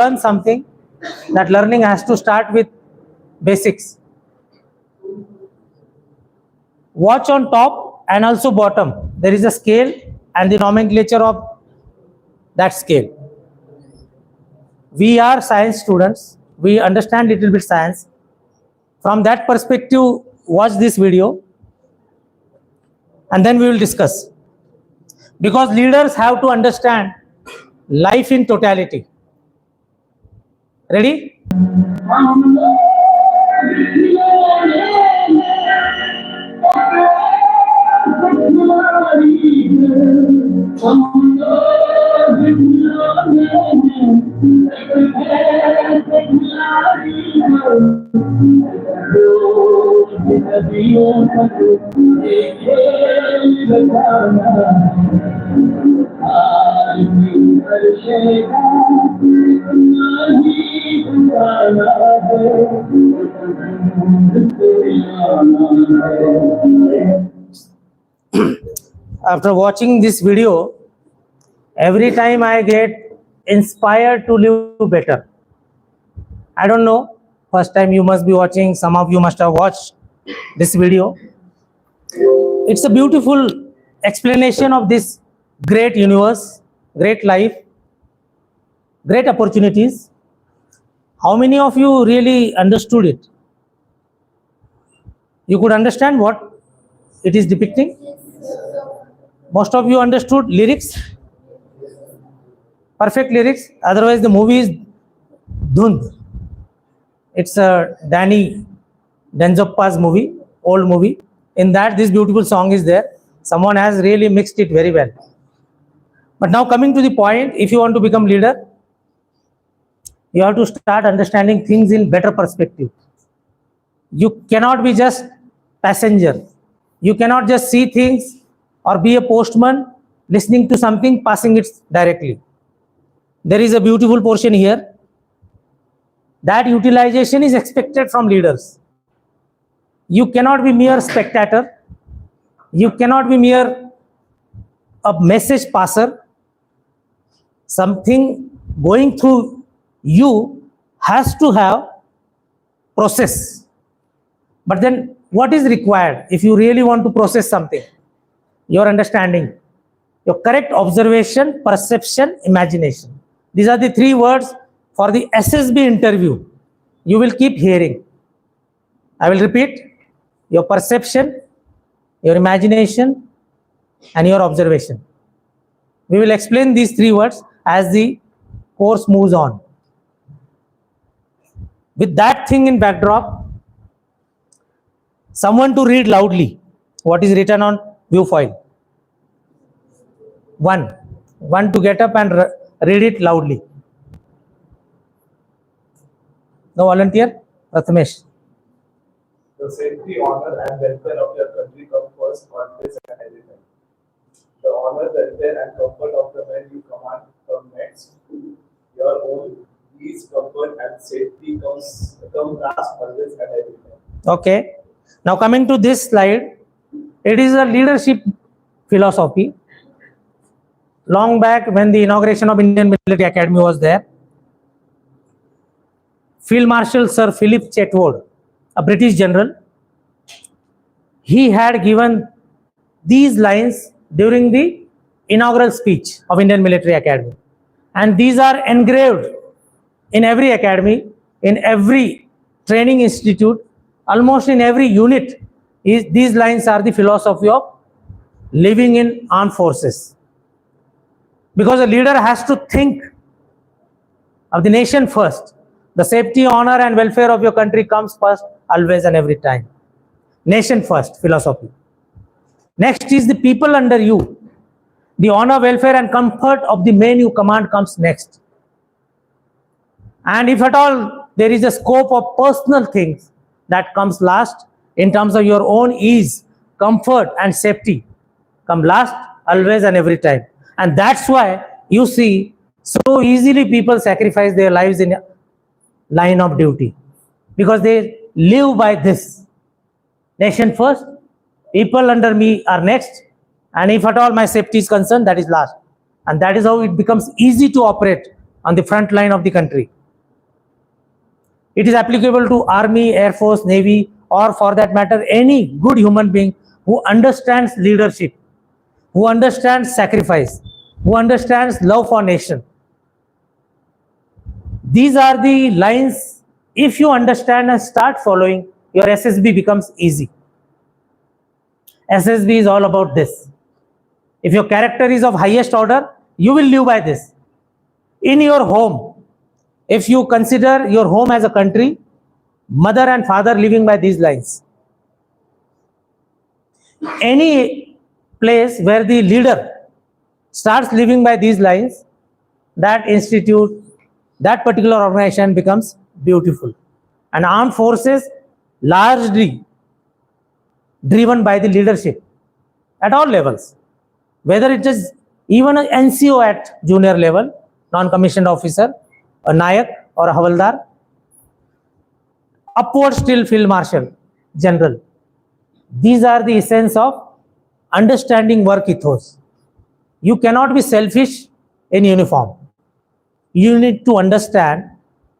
learn something, that learning has to start with basics. Watch on top and also bottom. There is a scale and the nomenclature of that scale. We are science students. We understand little bit science. From that perspective, watch this video and then we will discuss. Because leaders have to understand life in totality. Ready? After watching this video, every time I get inspired to live better. I don't know, first time you must be watching, some of you must have watched this video. It's a beautiful explanation of this great universe, great life, great opportunities. How many of you really understood it? You could understand what it is depicting? Most of you understood lyrics, perfect lyrics. Otherwise, the movie is Dhund. It's a Danny Denzoppa's movie, old movie. In that, this beautiful song is there. Someone has really mixed it very well. But now coming to the point, if you want to become leader, you have to start understanding things in better perspective. You cannot be just passenger. You cannot just see things or be a postman listening to something, passing it directly. There is a beautiful portion here. That utilization is expected from leaders. You cannot be mere spectator. You cannot be mere a message passer. Something going through you has to have process. But then what is required if you really want to process something? Your understanding, your correct observation, perception, imagination. These are the three words for the SSB interview. You will keep hearing. I will repeat: your perception, your imagination, and your observation. We will explain these three words as the course moves on. With that thing in backdrop, someone to read loudly what is written on viewfoil. One to get up and read it loudly. No volunteer? Rathamesh. The safety, honor, and welfare of your country come first, always and every time. The honor, welfare, and comfort of the men you command come next. Your own ease, comfort, and safety come last, always and every time. Okay. Now coming to this slide, it is a leadership philosophy. Long back, when the inauguration of Indian Military Academy was there, Field Marshal Sir Philip Chetwode, a British general, he had given these lines during the inaugural speech of Indian Military Academy. And these are engraved in every academy, in every training institute, almost in every unit. These lines are the philosophy of living in armed forces. Because a leader has to think of the nation first. The safety, honor, and welfare of your country comes first, always and every time. Nation first philosophy. Next is the people under you. The honor, welfare, and comfort of the men you command comes next. And if at all there is a scope of personal things, that comes last. In terms of your own ease, comfort, and safety, come last, always and every time. And that's why you see so easily people sacrifice their lives in a line of duty, because they live by this: nation first, people under me are next, and if at all my safety is concerned, that is last. And that is how it becomes easy to operate on the front line of the country. It is applicable to Army, Air Force, Navy, or for that matter, any good human being who understands leadership, who understands sacrifice, who understands love for nation. These are the lines. If you understand and start following, your SSB becomes easy. SSB is all about this. If your character is of highest order, you will live by this. In your home, if you consider your home as a country, mother and father living by these lines. Any place where the leader starts living by these lines, that institute, that particular organization becomes beautiful. And armed forces largely driven by the leadership at all levels, whether it is even an NCO at junior level, non-commissioned officer, a Nayak or a Havaldar, upwards till Field Marshal, General. These are the essence of understanding work ethos. You cannot be selfish in uniform. You need to understand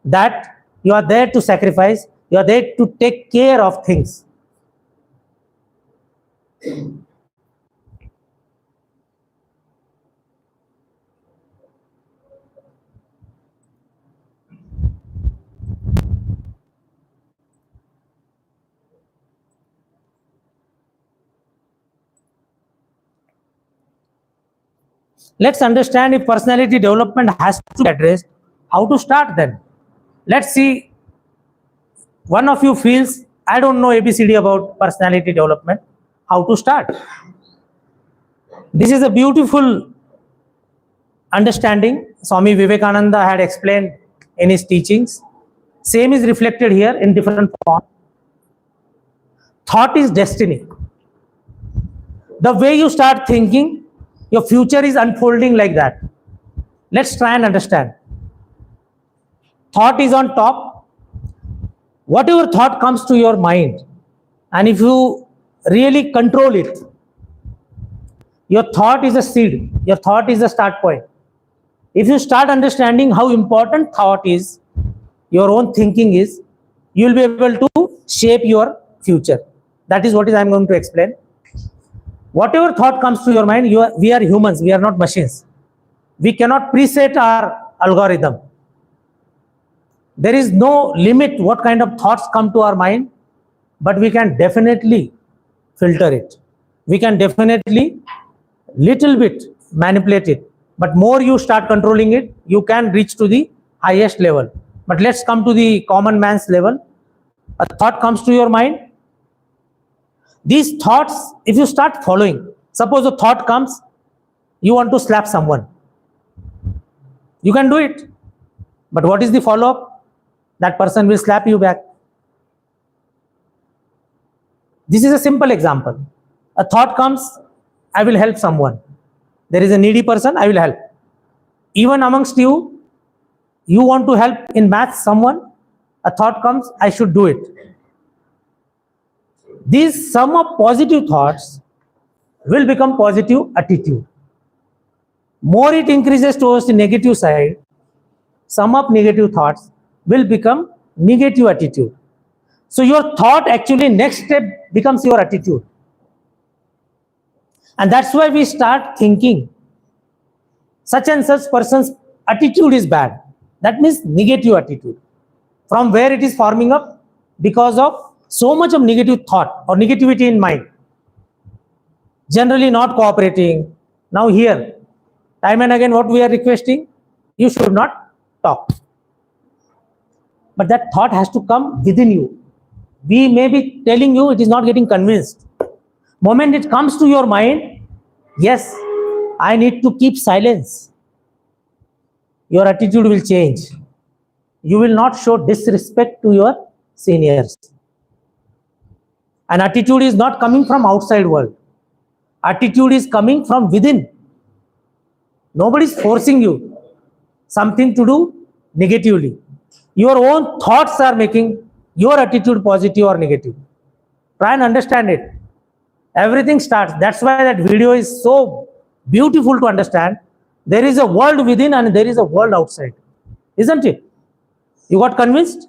that you are there to sacrifice, you are there to take care of things. Let's understand if personality development has to be addressed, how to start then. Let's see, one of you feels, I don't know ABCD about personality development, how to start. This is a beautiful understanding Swami Vivekananda had explained in his teachings. Same is reflected here in different form. Thought is destiny. The way you start thinking, your future is unfolding like that. Let's try and understand. Thought is on top. Whatever thought comes to your mind, and if you really control it, your thought is a seed, your thought is a start point. If you start understanding how important thought is, your own thinking is, you will be able to shape your future. That is what I'm going to explain. Whatever thought comes to your mind, we are humans, we are not machines. We cannot preset our algorithm. There is no limit what kind of thoughts come to our mind, but we can definitely filter it. We can definitely little bit manipulate it. But more you start controlling it, you can reach to the highest level. But let's come to the common man's level. A thought comes to your mind. These thoughts, if you start following, suppose a thought comes, you want to slap someone. You can do it. But what is the follow-up? That person will slap you back. This is a simple example. A thought comes, I will help someone. There is a needy person, I will help. Even amongst you, you want to help in maths someone, a thought comes, I should do it. These sum of positive thoughts will become positive attitude. More it increases towards the negative side, sum of negative thoughts will become negative attitude. So your thought actually next step becomes your attitude. And that's why we start thinking such and such person's attitude is bad. That means negative attitude. From where it is forming up? Because of so much of negative thought or negativity in mind. Generally not cooperating. Now here, time and again what we are requesting? You should not talk. But that thought has to come within you. We may be telling you, it is not getting convinced. Moment it comes to your mind, yes, I need to keep silence. Your attitude will change. You will not show disrespect to your seniors. An attitude is not coming from outside world. Attitude is coming from within. Nobody is forcing you something to do negatively. Your own thoughts are making your attitude positive or negative. Try and understand it. Everything starts. That's why that video is so beautiful to understand. There is a world within and there is a world outside. isn't it? You got convinced?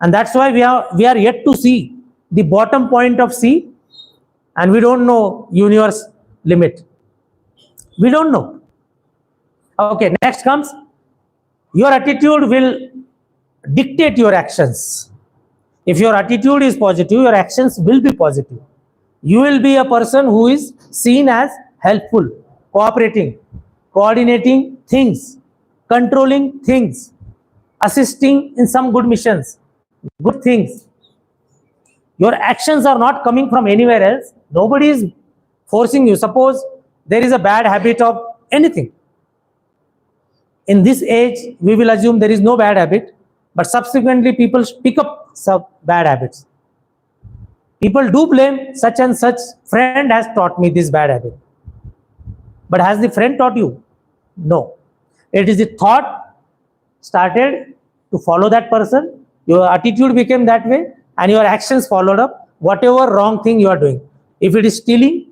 And that's why we are yet to see the bottom point of sea, and we don't know universe limit. We don't know. Okay, next comes your attitude will dictate your actions. If your attitude is positive, your actions will be positive. You will be a person who is seen as helpful, cooperating, coordinating things, controlling things, assisting in some good missions, good things. Your actions are not coming from anywhere else. Nobody is forcing you. Suppose there is a bad habit of anything. In this age, we will assume there is no bad habit, but subsequently people pick up some bad habits. People do blame such and such friend has taught me this bad habit. But has the friend taught you? No. It is the thought started to follow that person. Your attitude became that way and your actions followed up. Whatever wrong thing you are doing. If it is stealing,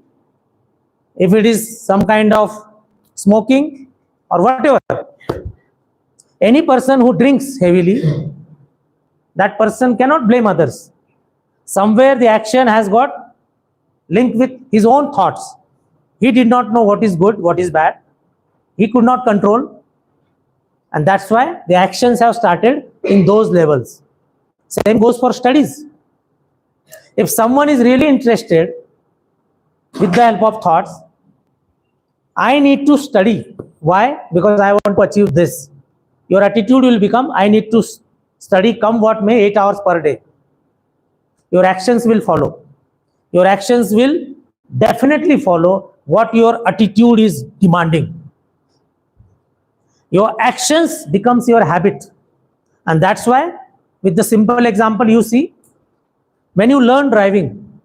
if it is some kind of smoking or whatever. Any person who drinks heavily, that person cannot blame others. Somewhere the action has got linked with his own thoughts. He did not know what is good, what is bad. He could not control. And that's why the actions have started in those levels. Same goes for studies. If someone is really interested with the help of thoughts, I need to study. Why? Because I want to achieve this. Your attitude will become, I need to study come what may 8 hours per day. Your actions will follow. Your actions will definitely follow what your attitude is demanding. Your actions becomes your habit. And that's why, with the simple example you see, when you learn driving,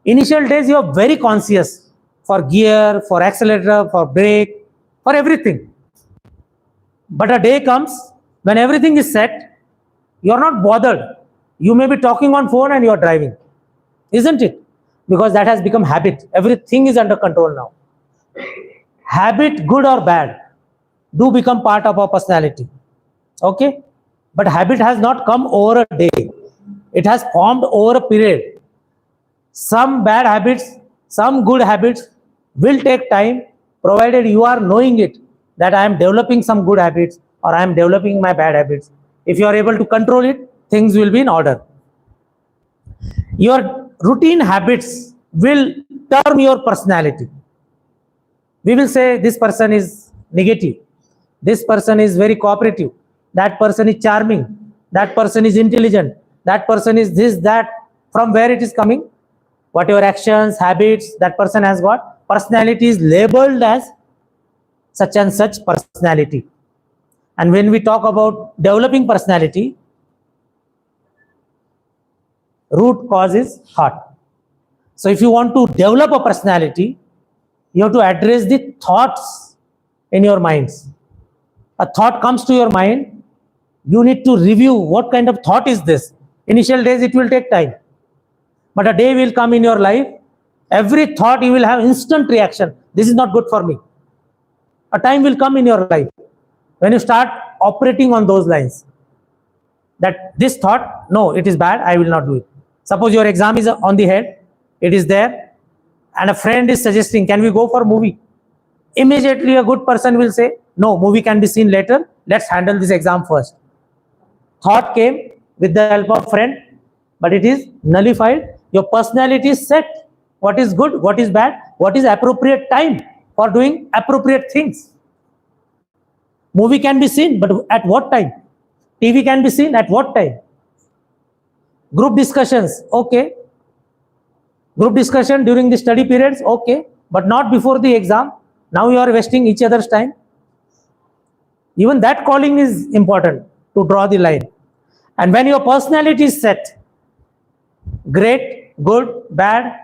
initial days you are very conscious for gear, for accelerator, for brake, for everything. But a day comes when everything is set, you are not bothered. You may be talking on phone and you are driving, isn't it? Because that has become habit. Everything is under control now. Habit, good or bad, do become part of our personality. Okay? But habit has not come over a day. It has formed over a period. Some bad habits, some good habits will take time, provided you are knowing it, that I am developing some good habits or I am developing my bad habits. If you are able to control it, things will be in order. Your routine habits will turn your personality. We will say this person is negative, this person is very cooperative, that person is charming, that person is intelligent, that person is this, that. From where it is coming? Whatever actions, habits that person has got, personality is labeled as such and such personality. And when we talk about developing personality, root cause is thought. So if you want to develop a personality, you have to address the thoughts in your minds. A thought comes to your mind, you need to review what kind of thought is this. Initial days it will take time. But a day will come in your life, every thought you will have instant reaction. This is not good for me. A time will come in your life when you start operating on those lines. That this thought, no, it is bad, I will not do it. Suppose your exam is on the head, it is there, and a friend is suggesting, can we go for a movie? Immediately a good person will say, no, movie can be seen later, let's handle this exam first. Thought came with the help of friend, but it is nullified. Your personality is set. What is good, what is bad, what is appropriate time for doing appropriate things. Movie can be seen, but at what time? TV can be seen at what time? Group discussions, okay. Group discussion during the study periods, okay, but not before the exam. Now you are wasting each other's time. Even that calling is important to draw the line. And when your personality is set, great, good, bad,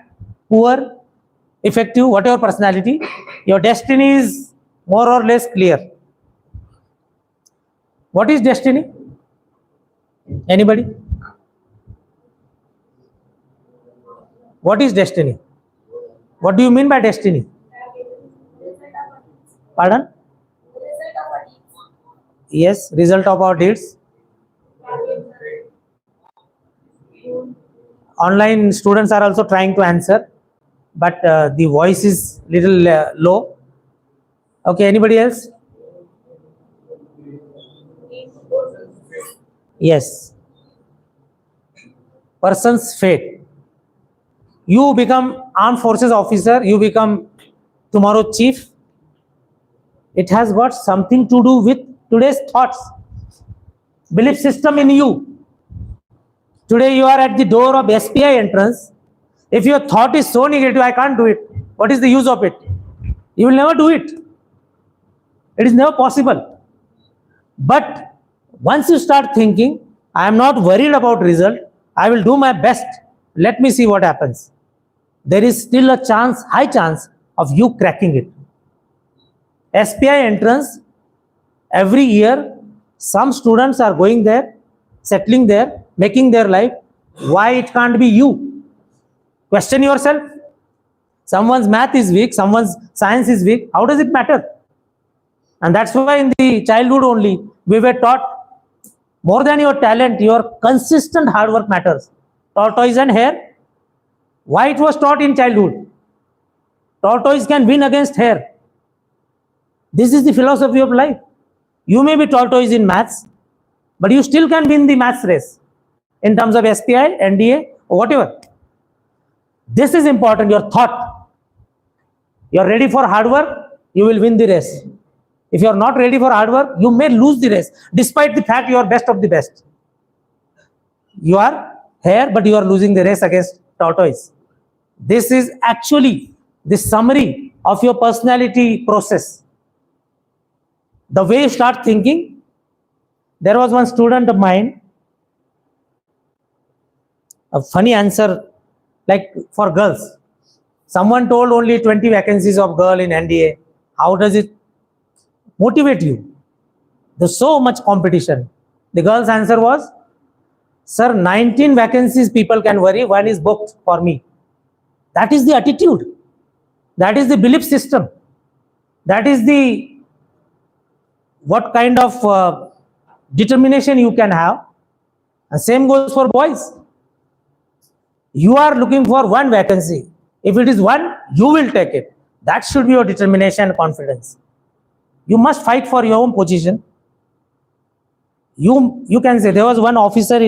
poor, effective, whatever personality, your destiny is more or less clear. What is destiny? Anybody? What is destiny? What do you mean by destiny? Pardon? Yes, result of our deeds. Online students are also trying to answer, but the voice is little low. Okay, anybody else? Yes, person's fate. You become armed forces officer, you become tomorrow chief. It has got something to do with today's thoughts, belief system in you. Today you are at the door of SPI entrance. If your thought is so negative, I can't do it. What is the use of it? You will never do it. It is never possible. But once you start thinking, I am not worried about result, I will do my best. Let me see what happens. There is still a chance, high chance of you cracking it. SPI entrance, every year, some students are going there, settling there, making their life. Why it can't be you? Question yourself. Someone's math is weak, someone's science is weak. How does it matter? And that's why in the childhood only, we were taught more than your talent, your consistent hard work matters. Tortoise and hare. Why it was taught in childhood? Tortoise can win against hare. This is the philosophy of life. You may be tortoise in maths, but you still can win the maths race in terms of SPI, NDA, or whatever. This is important, your thought. You're ready for hard work, you will win the race. If you're not ready for hard work, you may lose the race, despite the fact you are best of the best. You are hare, but you are losing the race against tortoise. This is actually the summary of your personality process. The way you start thinking. There was one student of mine, a funny answer, like for girls. Someone told only 20 vacancies of girl in NDA. How does it motivate you? There's so much competition. The girl's answer was, sir, 19 vacancies people can worry, one is booked for me. That is the attitude. That is the belief system. That is the what kind of determination you can have. And same goes for boys. You are looking for one vacancy. If it is one, you will take it. That should be your determination and confidence. You must fight for your own position. You can say, there was one officer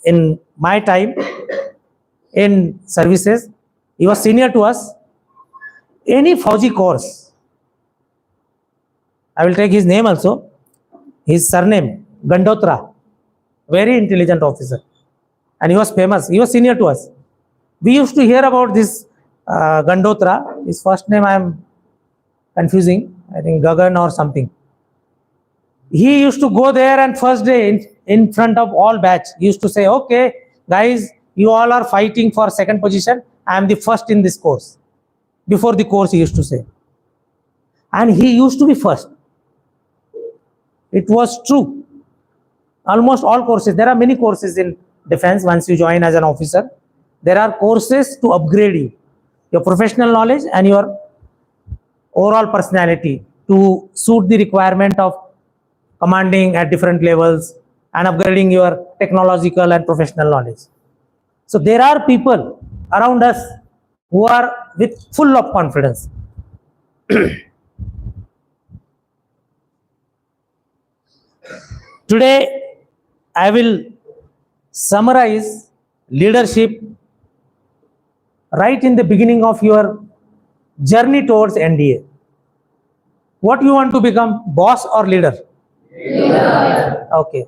in my time in services. He was senior to us. Any Fauji course, I will take his name also. His surname, Gandotra. Very intelligent officer. And he was famous. He was senior to us. We used to hear about this Gandotra. His first name I am confusing. I think Gagan or something. He used to go there and first day in front of all batch, he used to say, okay, guys, you all are fighting for second position. I am the first in this course. Before the course, he used to say. And he used to be first. It was true. Almost all courses. There are many courses in defense once you join as an officer. There are courses to upgrade you, your professional knowledge and your overall personality to suit the requirement of commanding at different levels and upgrading your technological and professional knowledge. So there are people around us who are with full of confidence. Today, I will summarize leadership right in the beginning of your journey towards NDA. What you want to become, boss or leader? Leader. Okay.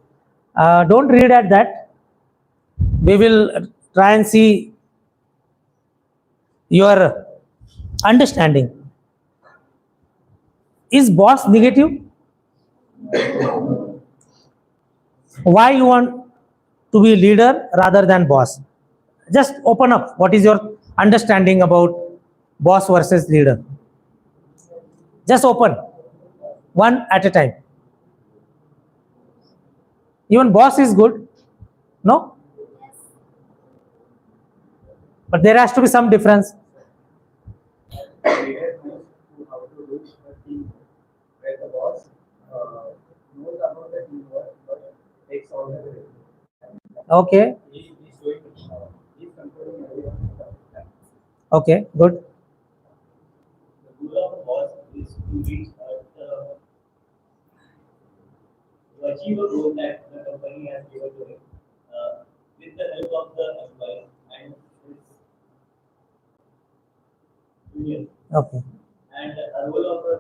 Don't read at that. We will try and see your understanding. Is boss negative? Why you want to be leader rather than boss? Just open up. What is your understanding about boss versus leader? Just open. One at a time. Even boss is good. No? But there has to be some difference. We have used to how to do a team where the boss Okay. Okay, good. The goal of a boss is to reach to achieve a goal that the company has given to him with the help of the employees and his union. Okay. And a role of a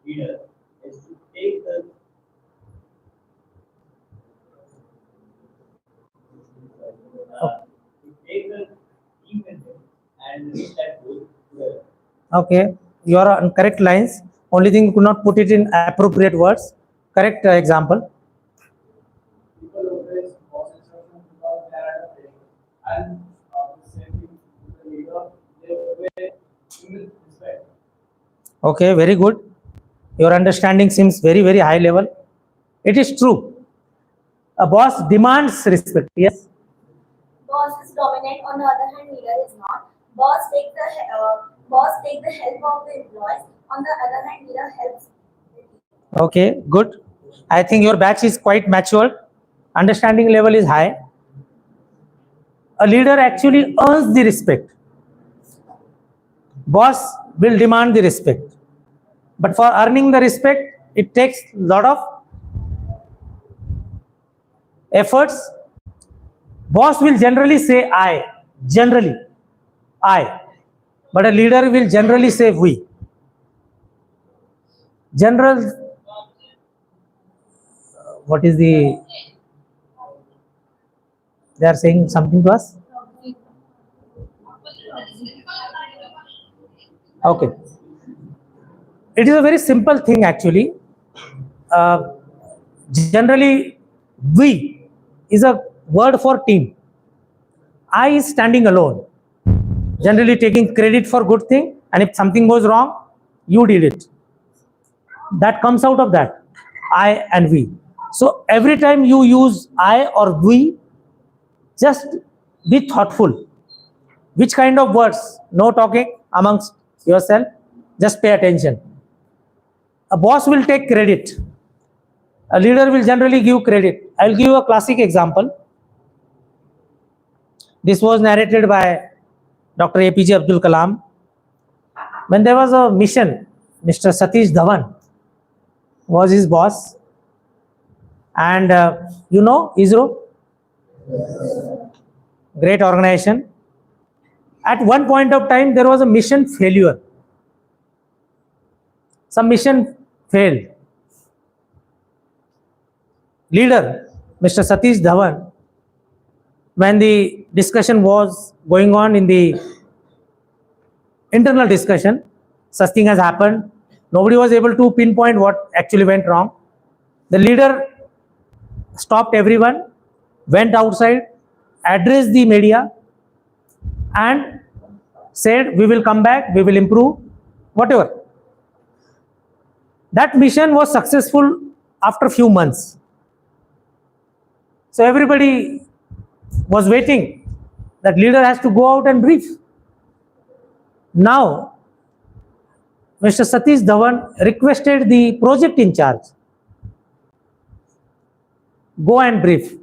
leader is to take the team with him and reach that goal together. Okay. You are on correct lines. Only thing you could not put it in appropriate words. Correct example. People always boss instructions because they are at a place. And the same thing with the leader, they always with respect. Okay, very good. Your understanding seems very, very high level. It is true. A boss demands respect. Yes. Boss is dominant, on the other hand, leader is not. Boss take the help of the employees. On the other hand, leader helps. Okay, good. I think your batch is quite matured. Understanding level is high. A leader actually earns the respect. Boss will demand the respect. But for earning the respect, it takes a lot of efforts. Boss will generally say I. Generally, I. But a leader will generally say we. General, what is the, they are saying something to us? Okay. It is a very simple thing actually. Generally, we is a word for team. I is standing alone, generally taking credit for good thing, and if something goes wrong, you did it. That comes out of that, I and we. So every time you use I or we, just be thoughtful. Which kind of words? No talking amongst yourself. Just pay attention. A boss will take credit. A leader will generally give credit. I'll give you a classic example. This was narrated by Dr. APJ Abdul Kalam. When there was a mission, Mr. Satish Dhawan was his boss. And ISRO, great organization. At one point of time, there was a mission failure. Some mission failed. Leader, Mr. Satish Dhawan, when the discussion was going on in the internal discussion, such thing has happened. Nobody was able to pinpoint what actually went wrong. The leader stopped everyone, went outside, addressed the media, and said, we will come back, we will improve, whatever. That mission was successful after a few months. So everybody was waiting. That leader has to go out and brief. Now, Mr. Satish Dhawan requested the project in charge, go and brief.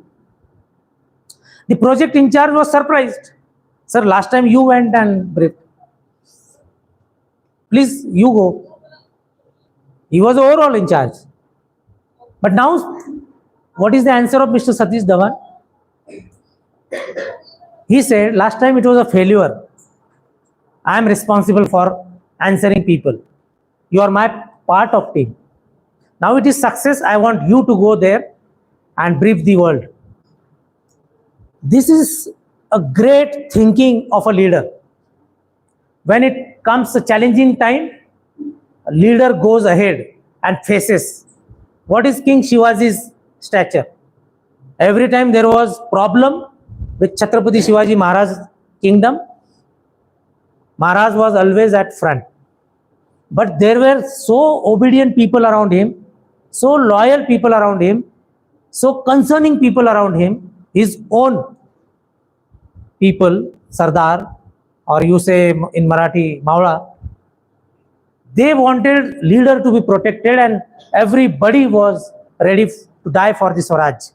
The project in charge was surprised. Sir, last time you went and briefed. Please, you go. He was overall in charge. But now, what is the answer of Mr. Satish Dhawan? He said, last time it was a failure. I am responsible for answering people. You are my part of team. Now it is success. I want you to go there and brief the world. This is a great thinking of a leader. When it comes a challenging time, a leader goes ahead and faces. What is King Shivaji's stature? Every time there was problem with Chhatrapati Shivaji Maharaj's kingdom, Maharaj was always at front. But there were so obedient people around him, so loyal people around him, so concerning people around him, his own people, Sardar, or you say in Marathi, Maula, they wanted leader to be protected and everybody was ready to die for the Swaraj.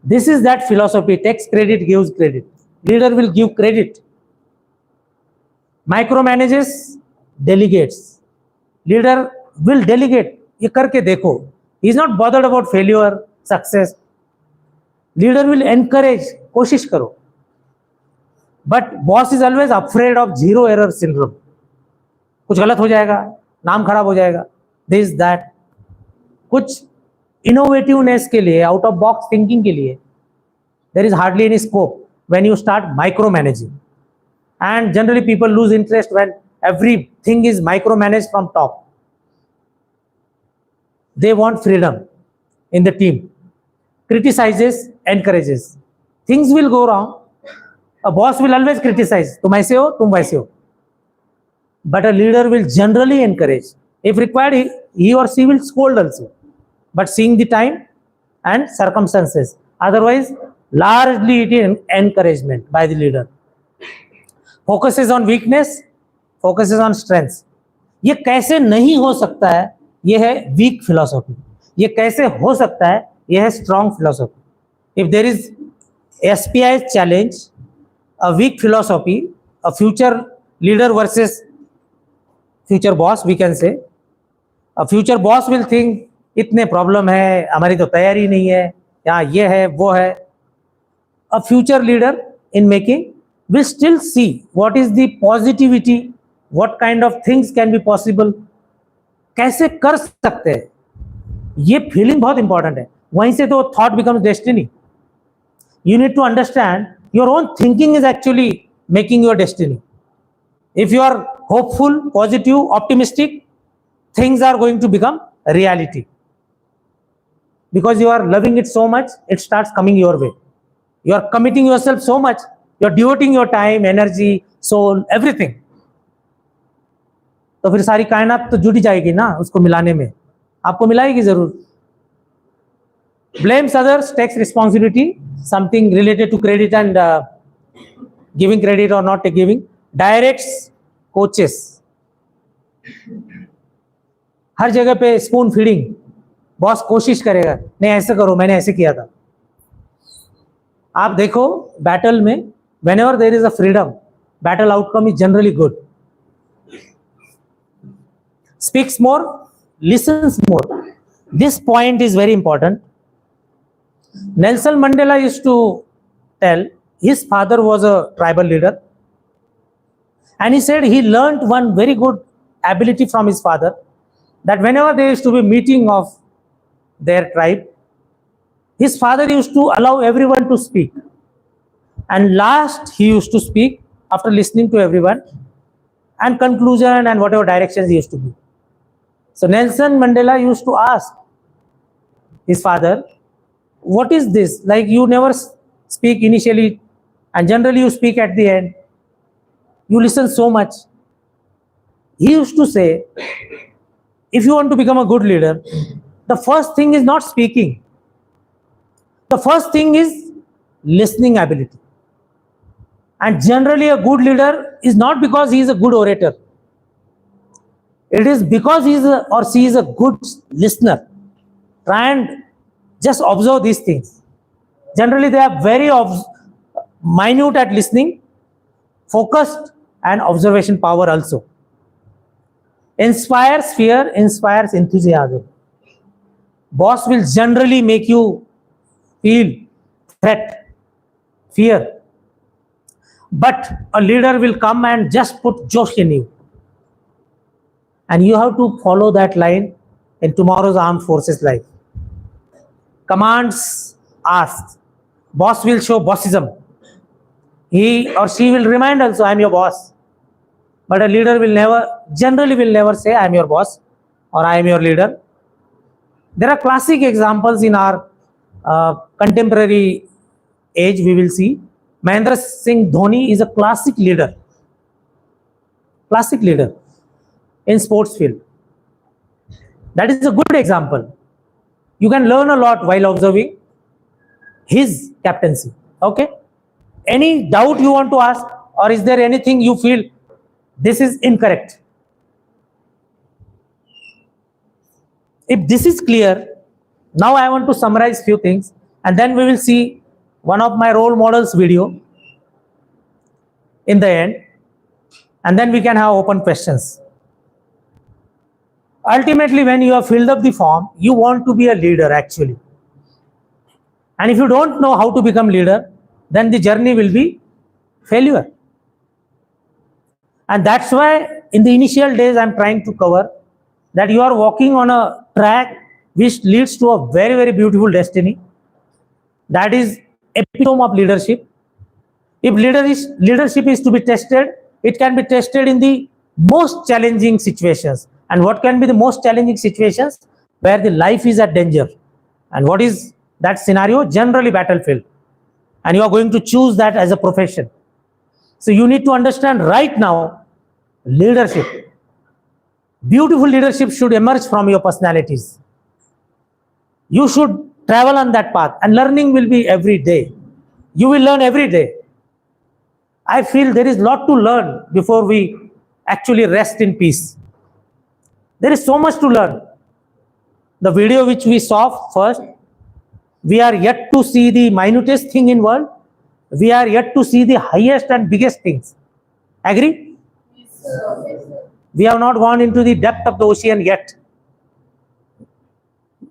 This is that philosophy. Takes credit, gives credit. Leader will give credit. Micromanages, delegates. Leader will delegate. ये करके देखो. He is not bothered about failure, success. Leader will encourage. कोशिश करो. But boss is always afraid of zero error syndrome. कुछ गलत हो जाएगा, नाम खराब हो जाएगा. This that. कुछ इनोवेटिवनेस के लिए, आउट ऑफ बॉक्स थिंकिंग के लिए, there is hardly any scope when you start micromanaging. And generally people lose interest when everything is micromanaged from top. They want freedom in the team. Criticizes, encourages. Things will go wrong. A boss will always criticize. तुम ऐसे हो, तुम वैसे हो. But a leader will generally encourage. If required, he or she will scold also. But seeing the time and circumstances. Otherwise, largely it is encouragement by the leader. Focuses on weakness, focuses on strengths. ये कैसे नहीं हो सकता है, ये है weak philosophy. ये कैसे हो सकता है, ये है strong philosophy. If there is SPI's challenge, a weak philosophy, a future leader versus future boss, we can say. A future boss will think इतने प्रॉब्लम है, हमारी तो तैयारी नहीं है, यहाँ ये है वो है. A future leader in making will still see what is the positivity, what kind of things can be possible, कैसे कर सकते हैं. ये फीलिंग बहुत इंपॉर्टेंट है. वहीं से तो thought becomes destiny. You need to understand your own thinking is actually making your destiny. If you are hopeful, positive, optimistic, things are going to become a reality. Because you are loving it so much, it starts coming your way. You are committing yourself so much, you are devoting your time, energy, soul, everything. तो फिर सारी कायनात तो जुड़ जाएगी ना उसको मिलाने में. आपको मिलाएगी जरूर. Blames others, takes responsibility, something related to credit and giving credit or not giving. Directs, coaches. हर जगह पे स्पून फीडिंग. बॉस कोशिश करेगा, नहीं ऐसे करो, मैंने ऐसे किया था. आप देखो बैटल में, whenever there is a freedom, battle outcome is generally good. Speaks more, listens more. This point is very important. Nelson Mandela used to tell his father was a tribal leader, and he said he learned one very good ability from his father, that whenever there used to be meeting of their tribe, his father used to allow everyone to speak, and last he used to speak after listening to everyone, and conclusion and whatever directions he used to give. So Nelson Mandela used to ask his father, what is this? Like, you never speak initially and generally you speak at the end. You listen so much. He used to say, if you want to become a good leader, the first thing is not speaking. The first thing is listening ability. And generally a good leader is not because he is a good orator. It is because he is or she is a good listener. Try and just observe these things. Generally they are very minute at listening, focused, and observation power also. Inspires fear, inspires enthusiasm. Boss will generally make you feel threat, fear. But a leader will come and just put josh in you. And you have to follow that line in tomorrow's armed forces life. Commands asked. Boss will show bossism. He or she will remind also, I am your boss. But a leader will generally will never say, I am your boss or I am your leader. There are classic examples in our contemporary age, we will see. Mahendra Singh Dhoni is a classic leader. Classic leader in sports field. That is a good example. You can learn a lot while observing his captaincy. Okay? Any doubt you want to ask, or is there anything you feel this is incorrect? If this is clear, now I want to summarize few things. and then we will see one of my role models video in the end, and then we can have open questions. Ultimately, when you have filled up the form, you want to be a leader actually. And if you don't know how to become leader, then the journey will be failure. And that's why in the initial days I'm trying to cover that you are walking on a track which leads to a very, very beautiful destiny. That is epitome of leadership. If leadership is to be tested, it can be tested in the most challenging situations. And what can be the most challenging situations? Where the life is at danger. And what is that scenario? Generally battlefield. And you are going to choose that as a profession. So you need to understand right now, leadership. Beautiful leadership should emerge from your personalities. You should travel on that path, and learning will be every day. You will learn every day. I feel there is a lot to learn before we actually rest in peace. There is so much to learn. The video which we saw first, we are yet to see the minutest thing in world. We are yet to see the highest and biggest things. Agree? Yes, sir. We have not gone into the depth of the ocean yet.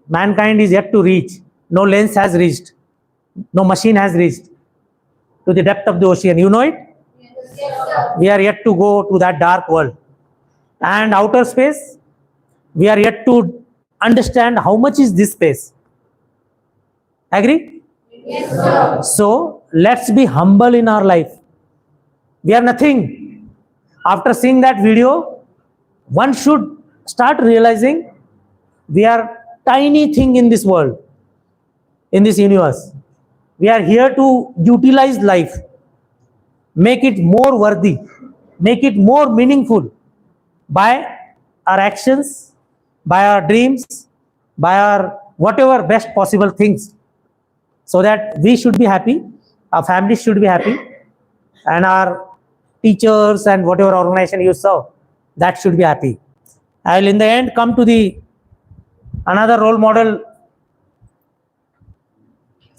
Mankind is yet to reach. No lens has reached. No machine has reached to the depth of the ocean. You know it? Yes, sir. We are yet to go to that dark world. And outer space, we are yet to understand how much is this space. Agree? Yes, sir. So let's be humble in our life. We are nothing. After seeing that video, one should start realizing we are tiny thing in this world, in this universe. We are here to utilize life, make it more worthy, make it more meaningful by our actions, by our dreams, by our whatever best possible things, so that we should be happy, our families should be happy, and our teachers and whatever organization you serve, that should be happy. I will in the end come to the another role model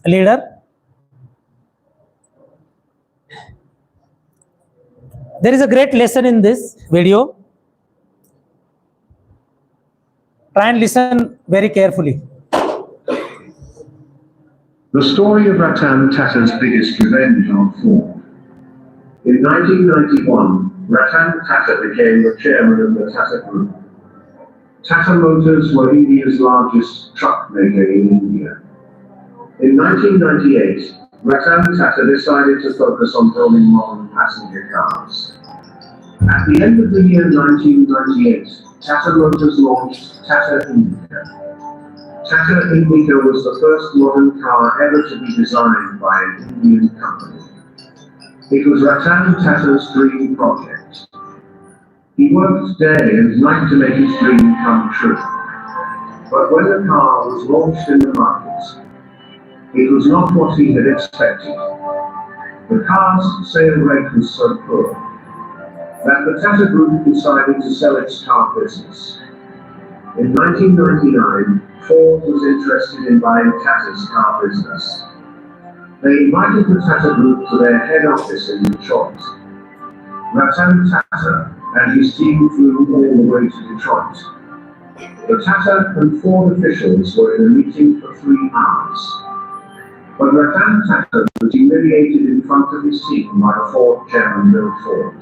leader. There is a great lesson in this video. Try and listen very carefully. The story of Ratan Tata's biggest revenge on Ford. In 1991, Ratan Tata became the chairman of the Tata Group. Tata Motors were India's largest truck maker in India. In 1998, Ratan Tata decided to focus on building modern passenger cars. At the end of the year 1998, Tata Motors launched Tata Indica. Tata Indica was the first modern car ever to be designed by an Indian company. It was Ratan Tata's dream project. He worked day and night to make his dream come true. But when the car was launched in the market, it was not what he had expected. The car's sale rate was so poor that the Tata Group decided to sell its car business. In 1999, Ford was interested in buying Tata's car business. They invited the Tata Group to their head office in Detroit. Ratan Tata and his team flew all the way to Detroit. The Tata and Ford officials were in a meeting for 3 hours. But Ratan Tata was humiliated in front of his team by the Ford chairman Bill Ford.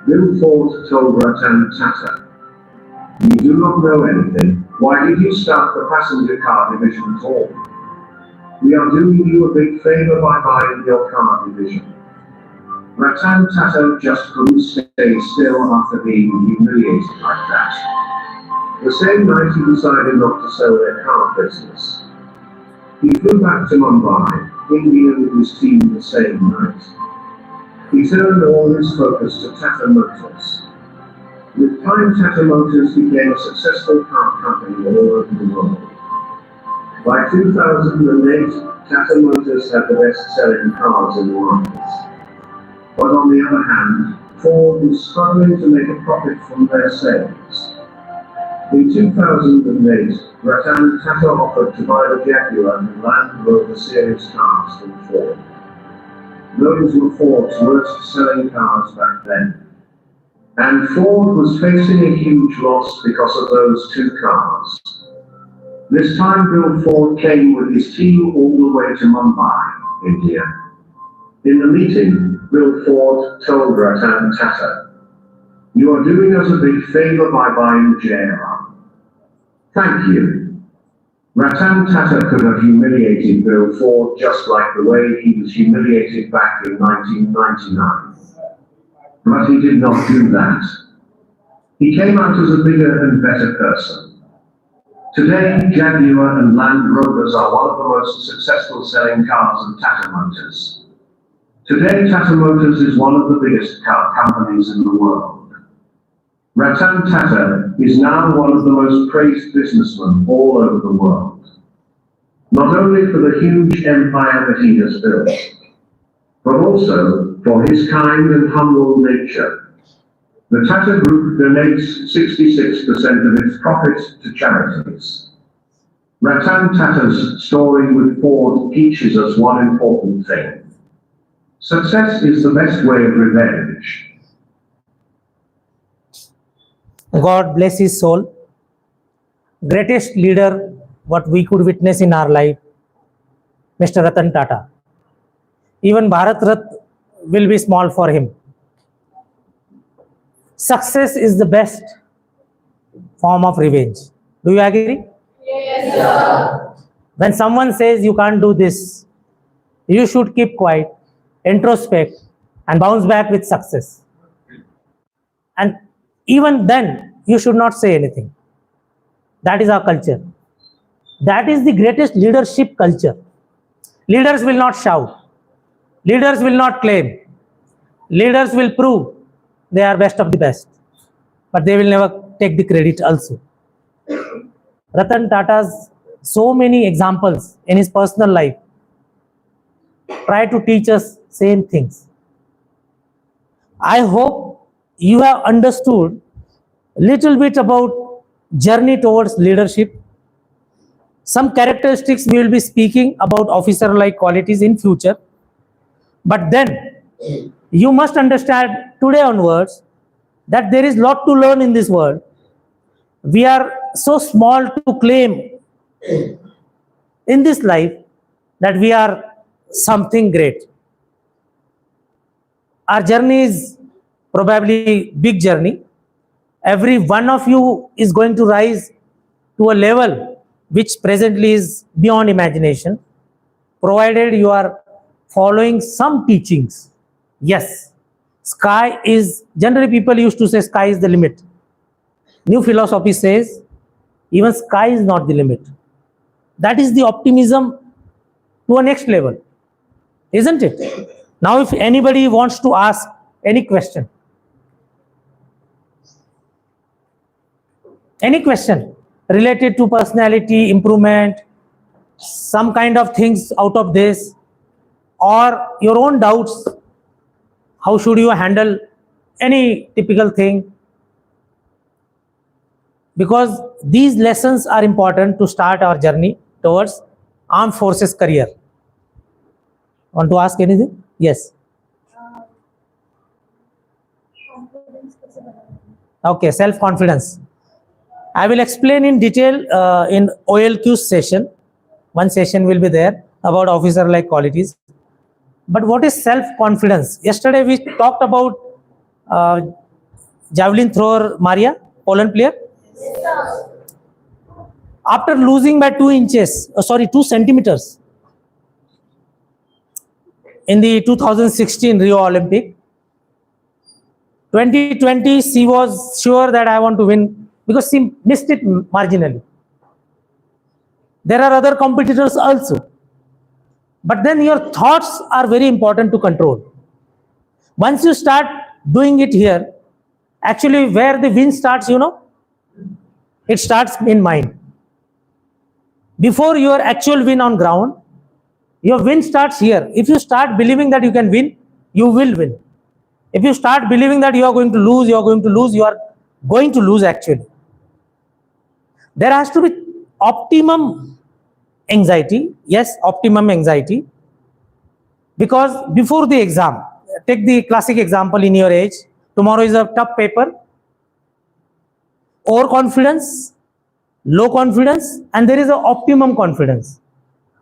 Bill Ford told Ratan Tata, "You do not know anything. Why did you start the passenger car division at all? We are doing you a big favor by buying your car division." Ratan Tata just couldn't stay still after being humiliated like that. The same night he decided not to sell their car business. He flew back to Mumbai, India with his team the same night. He turned all his focus to Tata Motors. With time, Tata Motors became a successful car company all over the world. By 2008, Tata Motors had the best-selling cars in the market. But on the other hand, Ford was struggling to make a profit from their sales. In 2008, Ratan Tata offered to buy the Jaguar and Land Rover series cars from Ford. Those were Ford's worst-selling cars back then. And Ford was facing a huge loss because of those two cars. This time Bill Ford came with his team all the way to Mumbai, India. In the meeting, Bill Ford told Ratan Tata, "You are doing us a big favor by buying the JLR. Thank you." Ratan Tata could have humiliated Bill Ford just like the way he was humiliated back in 1999. But he did not do that. He came out as a bigger and better person. Today, Jaguar and Land Rovers are one of the most successful selling cars in Tata Motors. Today, Tata Motors is one of the biggest car companies in the world. Ratan Tata is now one of the most praised businessmen all over the world. Not only for the huge empire that he has built, but also for his kind and humble nature. The Tata Group donates 66% of its profits to charities. Ratan Tata's story with Ford teaches us one important thing. Success is the best way of revenge. God bless his soul. Greatest leader what we could witness in our life, Mr. Ratan Tata. Even Bharat Ratna will be small for him. Success is the best form of revenge. Do you agree? Yes, sir. When someone says you can't do this, you should keep quiet, introspect, and bounce back with success. And even then, you should not say anything. That is our culture. That is the greatest leadership culture. Leaders will not shout. Leaders will not claim. Leaders will prove they are best of the best. But they will never take the credit also. Ratan Tata's so many examples in his personal life try to teach us same things. I hope you have understood little bit about journey towards leadership. Some characteristics we will be speaking about officer-like qualities in future. But then you must understand today onwards that there is lot to learn in this world. We are so small to claim in this life that we are something great. Our journey is probably big journey. Every one of you is going to rise to a level which presently is beyond imagination, provided you are following some teachings. Yes, sky is, generally people used to say sky is the limit. New philosophy says even sky is not the limit. That is the optimism to a next level, isn't it? Now if anybody wants to ask any question related to personality improvement, some kind of things out of this, or your own doubts, how should you handle any typical thing, because these lessons are important to start our journey towards armed forces career. Want to ask anything? Yes. Okay, self-confidence. I will explain in detail in OLQ session. One session will be there about officer-like qualities. But what is self-confidence? Yesterday we talked about javelin thrower Maria, Poland player. After losing by 2 centimeters in the 2016 Rio Olympic, 2020 she was sure that I want to win because she missed it marginally. There are other competitors also. But then your thoughts are very important to control. Once you start doing it here, actually where the win starts, you know, it starts in mind. Before your actual win on ground, your win starts here. If you start believing that you can win, you will win. If you start believing that you are going to lose, you are going to lose actually. There has to be optimum anxiety. Yes, optimum anxiety. Because before the exam, take the classic example in your age, tomorrow is a tough paper, overconfidence, low confidence, and there is an optimum confidence.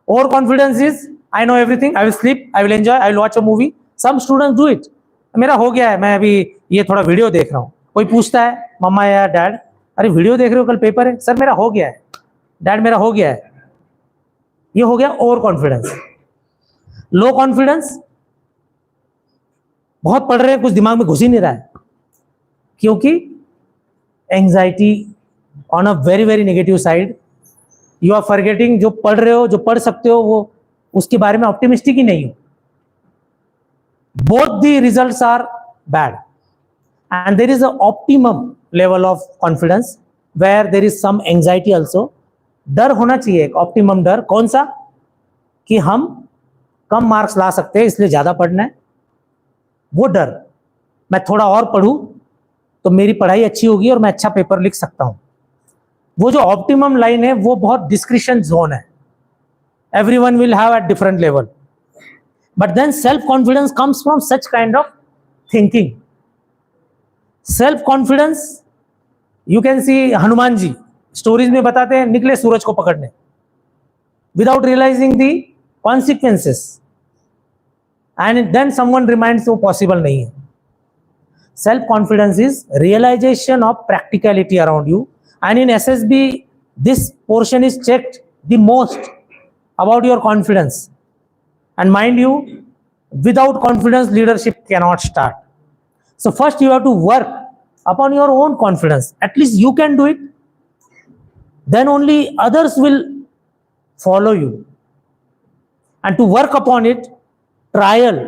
Overconfidence is, I know everything, I will sleep, I will enjoy, I will watch a movie. Some students do it. मेरा हो गया है, मैं अभी ये थोड़ा video देख रहा हूँ. कोई पूछता है मम्मा या डैड, अरे वीडियो देख रहे हो, कल पेपर है. सर मेरा हो गया है, डैड मेरा हो गया है. ये हो गया ओवर कॉन्फिडेंस. लो कॉन्फिडेंस, बहुत पढ़ रहे हैं, कुछ दिमाग में घुस ही नहीं रहा है, क्योंकि anxiety on a very very negative side. You are forgetting, जो पढ़ रहे हो, जो पढ़ सकते हो, वो उसके बारे में ऑप्टिमिस्टिक ही नहीं हो. Both the results are bad. And there is a optimum level of confidence where there is some anxiety also. डर होना चाहिए, एक ऑप्टिमम डर. कौन सा? कि हम कम मार्क्स ला सकते हैं, इसलिए ज्यादा पढ़ना है. वो डर, मैं थोड़ा और पढ़ूं तो मेरी पढ़ाई अच्छी होगी और मैं अच्छा पेपर लिख सकता हूं. वो जो ऑप्टिमम लाइन है, वो बहुत डिस्क्रिशन जोन है. Everyone will have at different level. But then self confidence comes from such kind of thinking. Self confidence, you can see Hanuman ji stories में बताते हैं, निकले सूरज को पकड़ने without realising the consequences, and then someone reminds वो possible नहीं है. Self confidence is realisation of practicality around you. And in SSB, this portion is checked the most about your confidence. And mind you, without confidence, leadership cannot start. So first you have to work upon your own confidence. At least you can do it. Then only others will follow you. And to work upon it, trial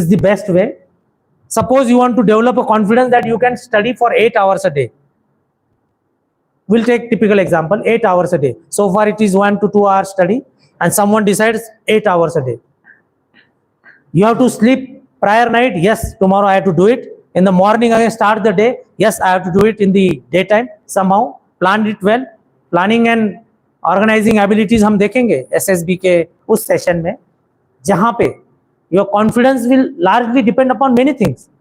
is the best way. Suppose you want to develop a confidence that you can study for 8 hours a day. We'll take typical example, 8 hours a day. So far it is 1 to 2 hours study, and someone decides 8 hours a day. You have to sleep prior night. Yes, tomorrow I have to do it. In the morning again start the day. Yes, I have to do it in the daytime. Somehow plan it well. Planning and organizing abilities हम देखेंगे SSB के उस session में, जहाँ पे your confidence will largely depend upon many things.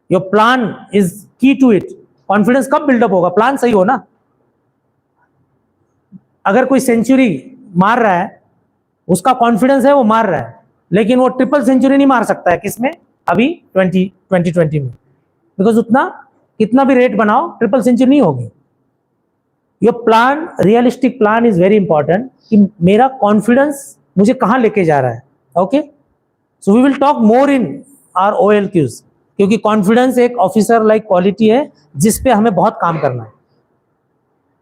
Your plan is key to it. Confidence कब build up होगा? Plan सही हो ना. अगर कोई सेंचुरी मार रहा है, उसका कॉन्फिडेंस है, वो मार रहा है, लेकिन वो ट्रिपल सेंचुरी नहीं मार सकता है. किसमें? अभी 2020 में. बिकॉज उतना कितना भी रेट बनाओ, ट्रिपल सेंचुरी नहीं होगी. Your plan, realistic plan is very important, कि मेरा कॉन्फिडेंस मुझे कहाँ लेके जा रहा है. Okay, so we will talk more in our OLQs, क्योंकि कॉन्फिडेंस एक ऑफिसर लाइक क्वालिटी है जिसपे हमें बहुत काम करना है.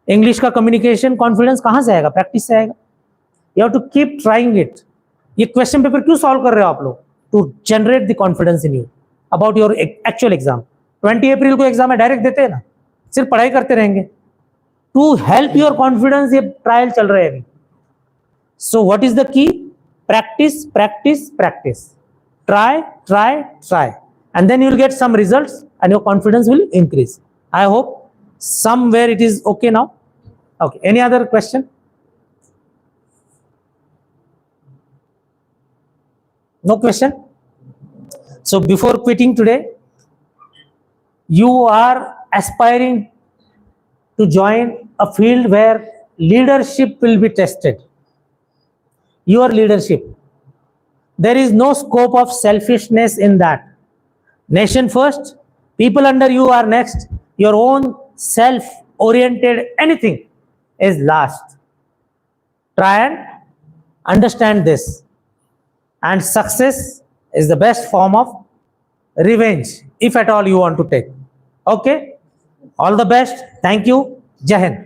इंग्लिश का कम्युनिकेशन कॉन्फिडेंस कहां से आएगा? प्रैक्टिस से आएगा. You have to keep trying it. ये क्वेश्चन पेपर क्यों सॉल्व कर रहे हो आप लोग? To generate the confidence in you about your actual exam. 20 अप्रैल को एग्जाम है, डायरेक्ट देते हैं ना, सिर्फ पढ़ाई करते रहेंगे. टू हेल्प योर कॉन्फिडेंस, ये ट्रायल चल रहे हैं अभी. So what is the key? Practice, practice, practice. Try, try, try, and then you will get some results and your confidence will increase. I hope somewhere it is okay now. Okay, any other question? No question? So before quitting today, you are aspiring to join a field where leadership will be tested. Your leadership. There is no scope of selfishness in that. Nation first, people under you are next. Your own self-oriented anything is last. Try and understand this. And success is the best form of revenge, if at all you want to take. Okay? All the best. Thank you. Jai Hind.